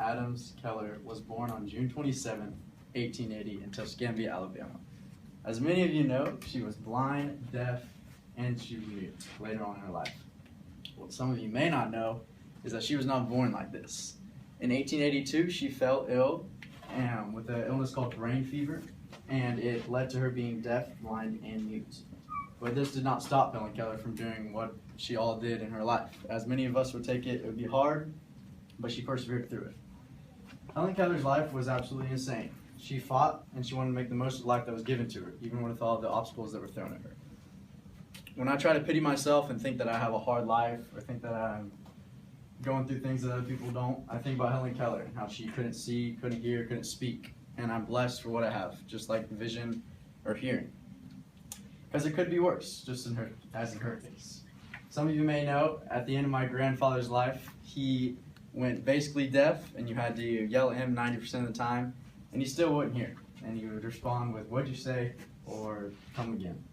Adams Keller was born on June 27, 1880 in Tuscumbia, Alabama. As many of you know, she was blind, deaf, and she was mute later on in her life. What some of you may not know is that she was not born like this. In 1882, she fell ill with an illness called brain fever, and it led to her being deaf, blind, and mute. But this did not stop Helen Keller from doing what she all did in her life. As many of us would take it, it would be hard, but she persevered through it. Helen Keller's life was absolutely insane. She fought, and she wanted to make the most of life that was given to her, even with all the obstacles that were thrown at her. When I try to pity myself and think that I have a hard life, or think that I'm going through things that other people don't, I think about Helen Keller and how she couldn't see, couldn't hear, couldn't speak. And I'm blessed for what I have, just like vision or hearing. Because it could be worse, just as in her case. Some of you may know, at the end of my grandfather's life, he went basically deaf, and you had to yell at him 90% of the time, and he still wouldn't hear. And he would respond with, "What'd you say?" or "Come again."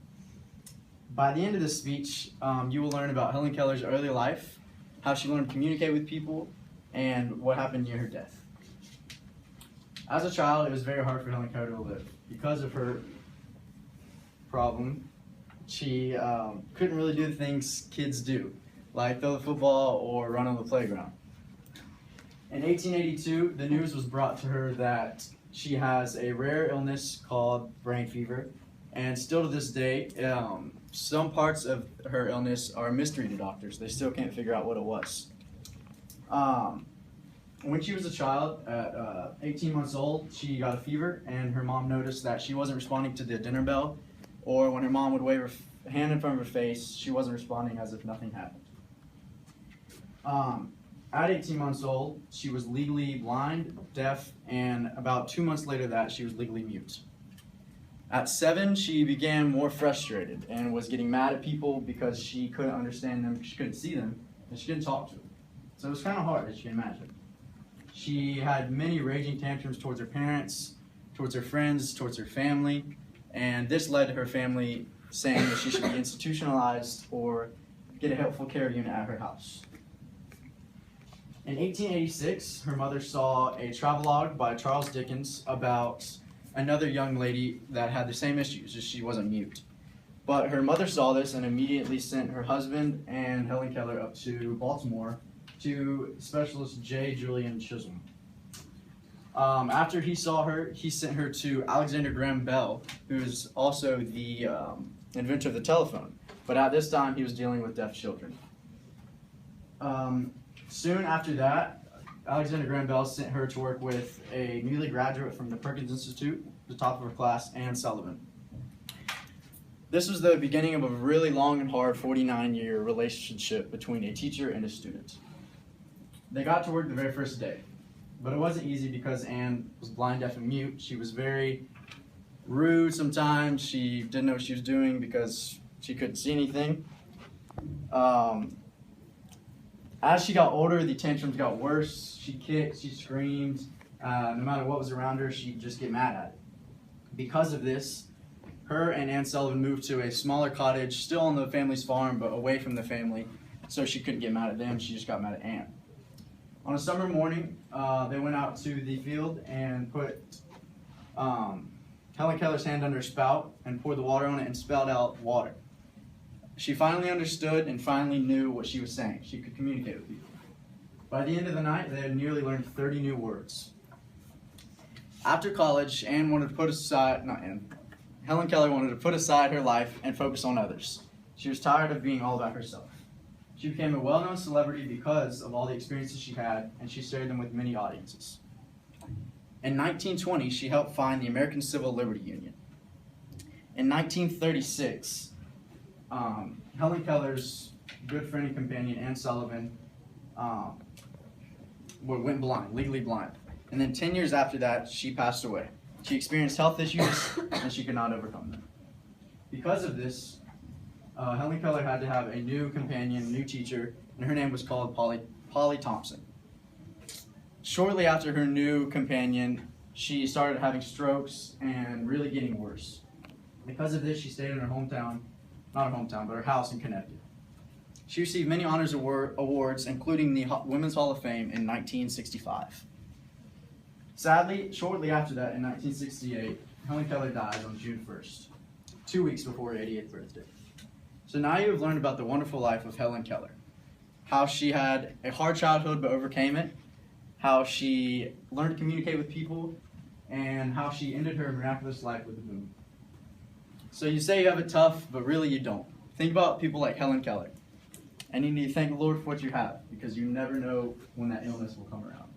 By the end of this speech, you will learn about Helen Keller's early life, how she learned to communicate with people, and what happened near her death. As a child, it was very hard for Helen Keller to live. Because of her problem, she couldn't really do the things kids do, like throw the football or run on the playground. In 1882, the news was brought to her that she has a rare illness called brain fever, and still to this day, some parts of her illness are a mystery to doctors. They still can't figure out what it was. When she was a child, at 18 months old, she got a fever, and her mom noticed that she wasn't responding to the dinner bell, or when her mom would wave her hand in front of her face, she wasn't responding as if nothing happened. At 18 months old, she was legally blind, deaf, and about 2 months later that, she was legally mute. At 7, she began more frustrated and was getting mad at people because she couldn't understand them, she couldn't see them, and she couldn't talk to them. So it was kind of hard, as you can imagine. She had many raging tantrums towards her parents, towards her friends, towards her family, and this led to her family saying that she should be institutionalized or get a helpful care unit at her house. In 1886, her mother saw a travelogue by Charles Dickens about another young lady that had the same issues, just she wasn't mute. But her mother saw this and immediately sent her husband and Helen Keller up to Baltimore to specialist J. Julian Chisholm. After he saw her, he sent her to Alexander Graham Bell, who's also the inventor of the telephone. But at this time, he was dealing with deaf children. Soon after that, Alexander Graham Bell sent her to work with a newly graduate from the Perkins Institute, the top of her class, Anne Sullivan. This was the beginning of a really long and hard 49-year relationship between a teacher and a student. They got to work the very first day, but it wasn't easy because Anne was blind, deaf, and mute. She was very rude sometimes. She didn't know what she was doing because she couldn't see anything. As she got older, the tantrums got worse. She kicked, she screamed. No matter what was around her, she'd just get mad at it. Because of this, her and Anne Sullivan moved to a smaller cottage, still on the family's farm, but away from the family, so she couldn't get mad at them. She just got mad at Anne. On a summer morning, they went out to the field and put Helen Keller's hand under a spout and poured the water on it and spelled out water. She finally understood and finally knew what she was saying. She could communicate with people. By the end of the night, they had nearly learned 30 new words. After college, Helen Keller wanted to put aside her life and focus on others. She was tired of being all about herself. She became a well-known celebrity because of all the experiences she had, and she shared them with many audiences. In 1920, she helped found the American Civil Liberty Union. In 1936, Helen Keller's good friend and companion, Anne Sullivan, went blind, legally blind. And then 10 years after that, she passed away. She experienced health issues, and she could not overcome them. Because of this, Helen Keller had to have a new companion, a new teacher, and her name was called Polly Thompson. Shortly after her new companion, she started having strokes and really getting worse. Because of this, she stayed in her hometown, not her hometown, but her house in Connecticut. She received many honors awards, including the Women's Hall of Fame in 1965. Sadly, shortly after that, in 1968, Helen Keller dies on June 1st, 2 weeks before her 88th birthday. So now you have learned about the wonderful life of Helen Keller, how she had a hard childhood but overcame it, how she learned to communicate with people, and how she ended her miraculous life with a boom. So you say you have it tough, but really you don't. Think about people like Helen Keller. And you need to thank the Lord for what you have, because you never know when that illness will come around.